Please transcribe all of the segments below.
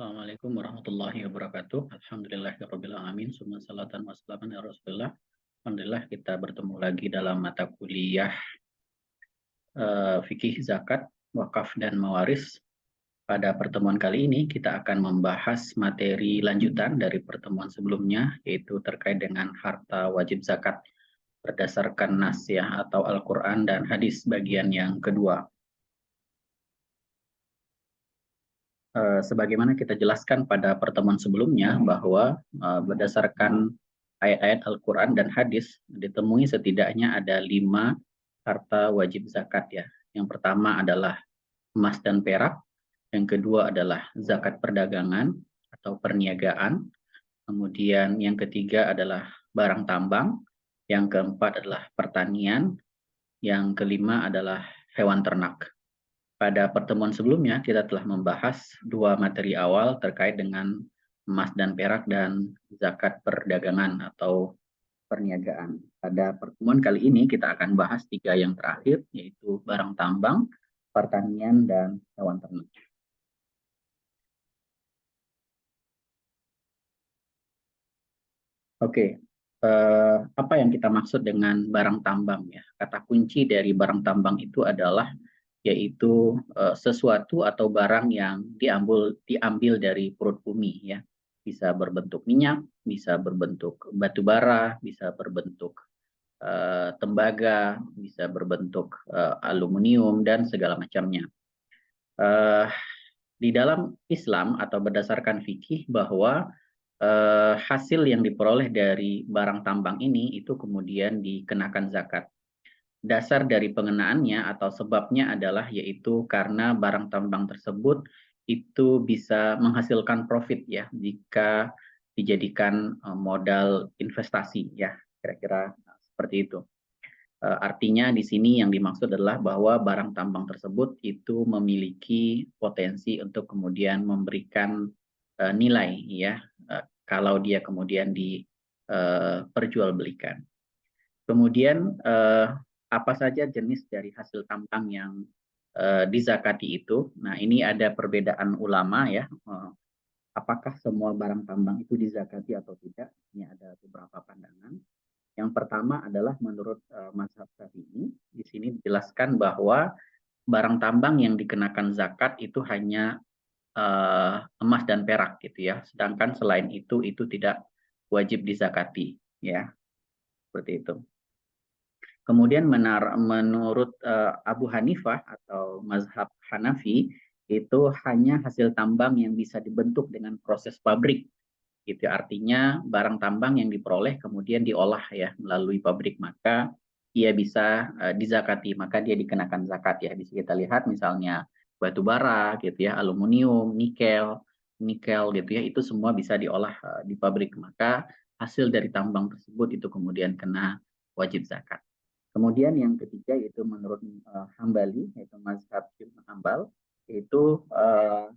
Assalamualaikum warahmatullahi wabarakatuh. Alhamdulillahirabbil alamin. Summa salatan wassalamu ala Rasulillah. Alhamdulillah kita bertemu lagi dalam mata kuliah fikih zakat, wakaf dan mawaris. Pada pertemuan kali ini kita akan membahas materi lanjutan dari pertemuan sebelumnya, yaitu terkait dengan harta wajib zakat berdasarkan nas ya atau Al-Qur'an dan hadis bagian yang kedua. Sebagaimana kita jelaskan pada pertemuan sebelumnya bahwa berdasarkan ayat-ayat Al-Quran dan hadis ditemui setidaknya ada 5 harta wajib zakat ya. Yang pertama adalah emas dan perak, yang kedua adalah zakat perdagangan atau perniagaan, kemudian yang ketiga adalah barang tambang, yang keempat adalah pertanian, yang kelima adalah hewan ternak. Pada pertemuan sebelumnya, kita telah membahas 2 materi awal terkait dengan emas dan perak dan zakat perdagangan atau perniagaan. Pada pertemuan kali ini, kita akan bahas 3 yang terakhir, yaitu barang tambang, pertanian, dan hewan ternak. Oke, apa yang kita maksud dengan barang tambang ya? Kata kunci dari barang tambang itu adalah yaitu sesuatu atau barang yang diambil dari perut bumi ya. Bisa berbentuk minyak, bisa berbentuk batu bara, bisa berbentuk tembaga, bisa berbentuk aluminium dan segala macamnya. Eh, di dalam Islam atau berdasarkan fikih bahwa hasil yang diperoleh dari barang tambang ini itu kemudian dikenakan zakat. Dasar dari pengenaannya atau sebabnya adalah yaitu karena barang tambang tersebut itu bisa menghasilkan profit ya jika dijadikan modal investasi ya, kira-kira seperti itu. Artinya di sini yang dimaksud adalah bahwa barang tambang tersebut itu memiliki potensi untuk kemudian memberikan nilai ya kalau dia kemudian diperjualbelikan. Kemudian apa saja jenis dari hasil tambang yang dizakati itu? Nah, ini ada perbedaan ulama ya. Apakah semua barang tambang itu dizakati atau tidak? Ini ada beberapa pandangan. Yang pertama adalah menurut mazhab Syafi'i, di sini dijelaskan bahwa barang tambang yang dikenakan zakat itu hanya emas dan perak gitu ya. Sedangkan selain itu tidak wajib dizakati ya, seperti itu. Kemudian menurut Abu Hanifah atau mazhab Hanafi itu hanya hasil tambang yang bisa dibentuk dengan proses pabrik. Gitu artinya barang tambang yang diperoleh kemudian diolah ya melalui pabrik maka ia bisa dizakati, maka dia dikenakan zakat ya. Bisa kita lihat misalnya batu bara gitu ya, aluminium, nikel gitu ya, itu semua bisa diolah di pabrik, maka hasil dari tambang tersebut itu kemudian kena wajib zakat. Kemudian yang ketiga yaitu menurut Hambali, yaitu mazhab Ibnu Hambal, itu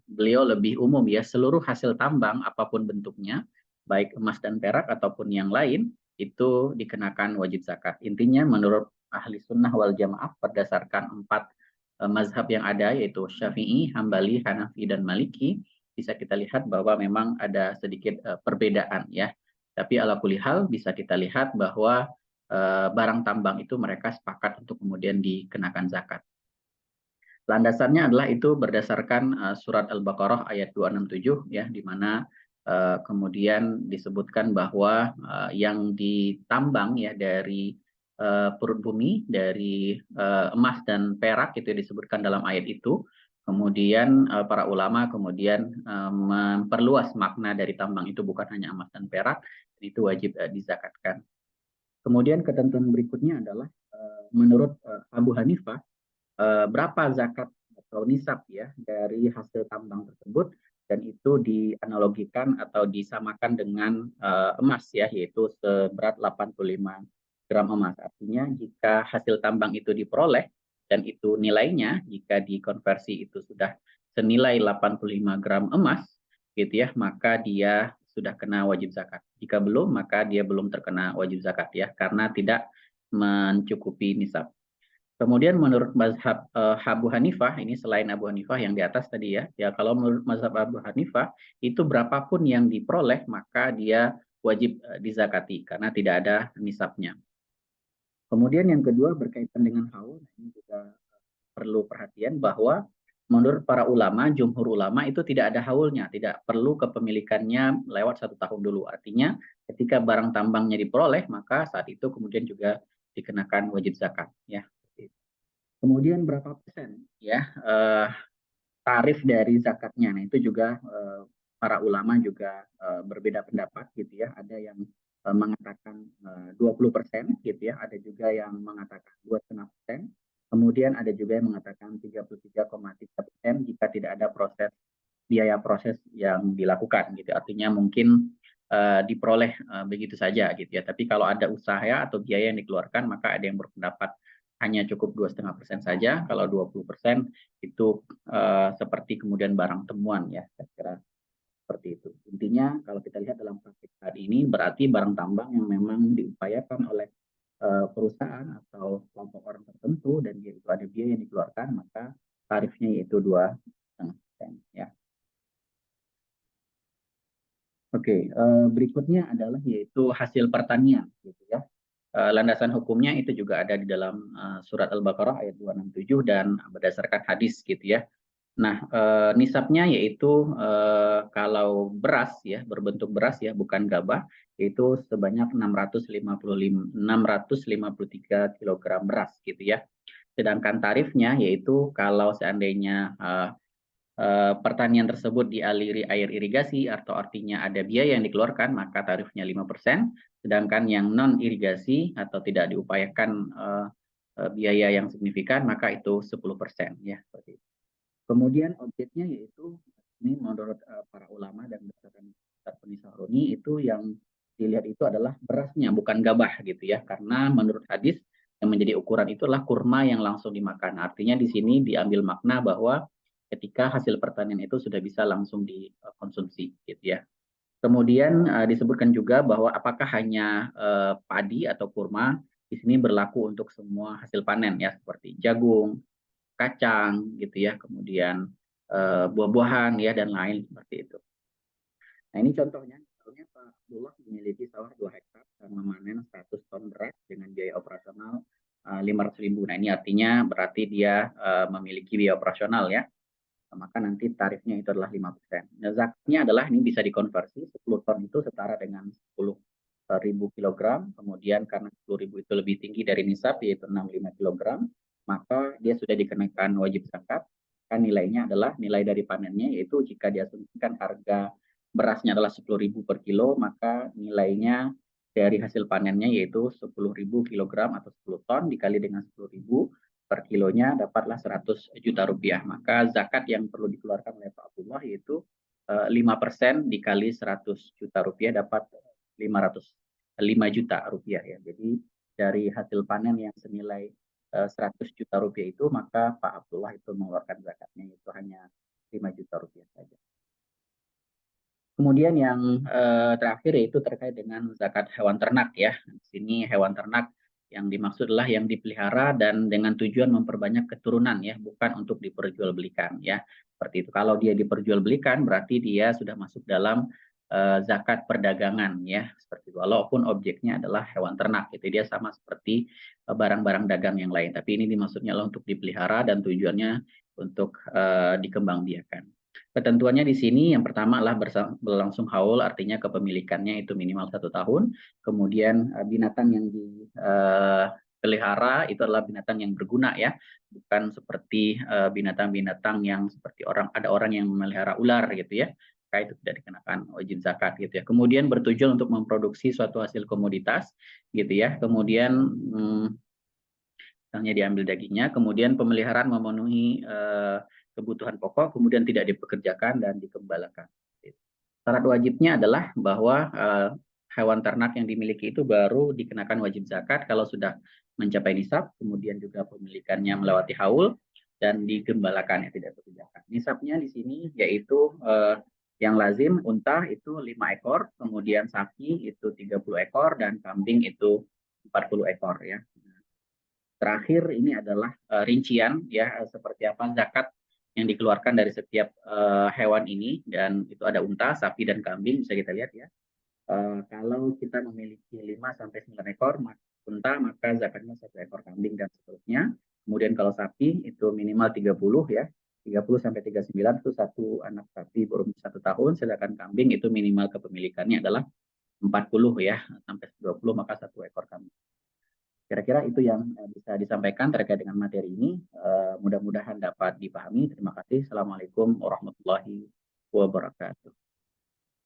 beliau lebih umum ya, seluruh hasil tambang apapun bentuknya, baik emas dan perak ataupun yang lain, itu dikenakan wajib zakat. Intinya menurut ahli sunnah wal jamaah berdasarkan 4 mazhab yang ada, yaitu Syafi'i, Hambali, Hanafi, dan Maliki, bisa kita lihat bahwa memang ada sedikit perbedaan ya. Tapi ala kulli hal bisa kita lihat bahwa barang tambang itu mereka sepakat untuk kemudian dikenakan zakat. Landasannya adalah itu berdasarkan surat Al-Baqarah ayat 267 ya, di mana kemudian disebutkan bahwa yang ditambang ya dari perut bumi, dari emas dan perak itu disebutkan dalam ayat itu. Kemudian para ulama kemudian memperluas makna dari tambang itu bukan hanya emas dan perak, itu wajib dizakatkan. Kemudian ketentuan berikutnya adalah menurut Abu Hanifah berapa zakat atau nisab ya dari hasil tambang tersebut, dan itu dianalogikan atau disamakan dengan emas ya, yaitu seberat 85 gram emas. Artinya jika hasil tambang itu diperoleh dan itu nilainya jika dikonversi itu sudah senilai 85 gram emas gitu ya, maka dia sudah kena wajib zakat. Jika belum, maka dia belum terkena wajib zakat ya, karena tidak mencukupi nisab. Kemudian menurut mazhab Abu Hanifah, ini selain Abu Hanifah yang di atas tadi ya, ya kalau menurut mazhab Abu Hanifah itu berapapun yang diperoleh maka dia wajib dizakati karena tidak ada nisabnya. Kemudian yang kedua berkaitan dengan haul, ini juga perlu perhatian bahwa menurut para ulama, jumhur ulama itu tidak ada haulnya, tidak perlu kepemilikannya lewat 1 tahun dulu. Artinya ketika barang tambangnya diperoleh, maka saat itu kemudian juga dikenakan wajib zakat. Ya. Kemudian berapa persen ya tarif dari zakatnya? Nah itu juga para ulama juga berbeda pendapat gitu ya. Ada yang mengatakan 20% gitu ya, ada juga yang mengatakan 2,5%. Kemudian ada juga yang mengatakan 33,3% jika tidak ada biaya proses yang dilakukan gitu. Artinya mungkin diperoleh begitu saja gitu ya. Tapi kalau ada usaha atau biaya yang dikeluarkan, maka ada yang berpendapat hanya cukup 2,5% saja. Kalau 20% itu seperti kemudian barang temuan ya, saya kira seperti itu. Intinya kalau kita lihat dalam praktik saat ini berarti barang tambang yang memang diupayakan oleh perusahaan atau kelompok orang tertentu dan itu ada biaya yang dikeluarkan, maka tarifnya yaitu 2,5% ya. Oke, berikutnya adalah yaitu hasil pertanian gitu ya. Landasan hukumnya itu juga ada di dalam surat Al-Baqarah ayat 267 dan berdasarkan hadis gitu ya. Nah, nisabnya yaitu kalau beras ya, berbentuk beras ya, bukan gabah, yaitu sebanyak 653 kilogram beras gitu ya. Sedangkan tarifnya yaitu kalau seandainya pertanian tersebut dialiri air irigasi atau artinya ada biaya yang dikeluarkan, maka tarifnya 5%, sedangkan yang non irigasi atau tidak diupayakan biaya yang signifikan, maka itu 10% ya. Seperti itu. Kemudian objeknya yaitu ini menurut para ulama dan berdasarkan Penisah Runi itu yang dilihat itu adalah berasnya bukan gabah gitu ya, karena menurut hadis yang menjadi ukuran itulah kurma yang langsung dimakan. Artinya di sini diambil makna bahwa ketika hasil pertanian itu sudah bisa langsung dikonsumsi gitu ya. Kemudian disebutkan juga bahwa apakah hanya padi atau kurma di sini berlaku untuk semua hasil panen ya seperti jagung, kacang gitu ya, kemudian buah-buahan ya dan lain seperti itu. Nah ini contohnya, misalnya Pak Abdullah memiliki sawah 2 hektar dan memanen 100 ton beras dengan biaya operasional 500.000. Nah ini artinya berarti dia memiliki biaya operasional ya, maka nanti tarifnya itu adalah 5%. Nah, zakatnya adalah ini bisa dikonversi 10 ton itu setara dengan 10.000 kilogram. Kemudian karena 10.000 itu lebih tinggi dari nisab yaitu 65 kilogram, maka dia sudah dikenakan wajib zakat. Kan nilainya adalah nilai dari panennya yaitu jika diasumsikan harga berasnya adalah 10.000 per kilo, maka nilainya dari hasil panennya yaitu 10.000 kilogram atau 10 ton dikali dengan 10.000 per kilonya dapatlah 100 juta rupiah. Maka zakat yang perlu dikeluarkan oleh Pak Abdullah yaitu 5% dikali 100 juta rupiah dapat 5 juta rupiah ya. Jadi dari hasil panen yang senilai 100 juta rupiah itu maka Pak Abdullah itu mengeluarkan zakatnya itu hanya 5 juta rupiah saja. Kemudian yang terakhir yaitu terkait dengan zakat hewan ternak ya. Di sini hewan ternak yang dimaksud adalah yang dipelihara dan dengan tujuan memperbanyak keturunan ya, bukan untuk diperjualbelikan ya. Seperti itu. Kalau dia diperjualbelikan berarti dia sudah masuk dalam zakat perdagangan ya, seperti itu. Walaupun objeknya adalah hewan ternak, itu dia sama seperti barang-barang dagang yang lain. Tapi ini dimaksudnya adalah untuk dipelihara dan tujuannya untuk dikembangbiakan. Ketentuannya di sini yang pertama adalah berlangsung haul, artinya kepemilikannya itu minimal 1 tahun. Kemudian binatang yang dipelihara itu adalah binatang yang berguna ya, bukan seperti binatang-binatang yang seperti ada orang yang memelihara ular gitu ya. Maka itu tidak dikenakan wajib zakat gitu ya. Kemudian bertujuan untuk memproduksi suatu hasil komoditas gitu ya. Kemudian misalnya diambil dagingnya, kemudian pemeliharaan memenuhi kebutuhan pokok, kemudian tidak dipekerjakan dan dikembalakan. Syarat wajibnya adalah bahwa hewan ternak yang dimiliki itu baru dikenakan wajib zakat kalau sudah mencapai nisab, kemudian juga pemilikannya melewati haul dan digembalakan ya tidak dipekerjakan. Nisabnya di sini yaitu yang lazim unta itu 5 ekor, kemudian sapi itu 30 ekor dan kambing itu 40 ekor ya. Terakhir ini adalah rincian ya seperti apa zakat yang dikeluarkan dari setiap hewan ini, dan itu ada unta, sapi dan kambing bisa kita lihat ya. Kalau kita memiliki 5 sampai 9 ekor unta, maka zakatnya 1 ekor kambing dan seterusnya. Kemudian kalau sapi itu minimal 30 ya. 30 sampai 39 itu satu anak sapi berumur 1 tahun, sedangkan kambing itu minimal kepemilikannya adalah 40 ya sampai 20, maka 1 ekor kambing. Kira-kira itu yang bisa disampaikan terkait dengan materi ini. Mudah-mudahan dapat dipahami. Terima kasih. Assalamualaikum warahmatullahi wabarakatuh.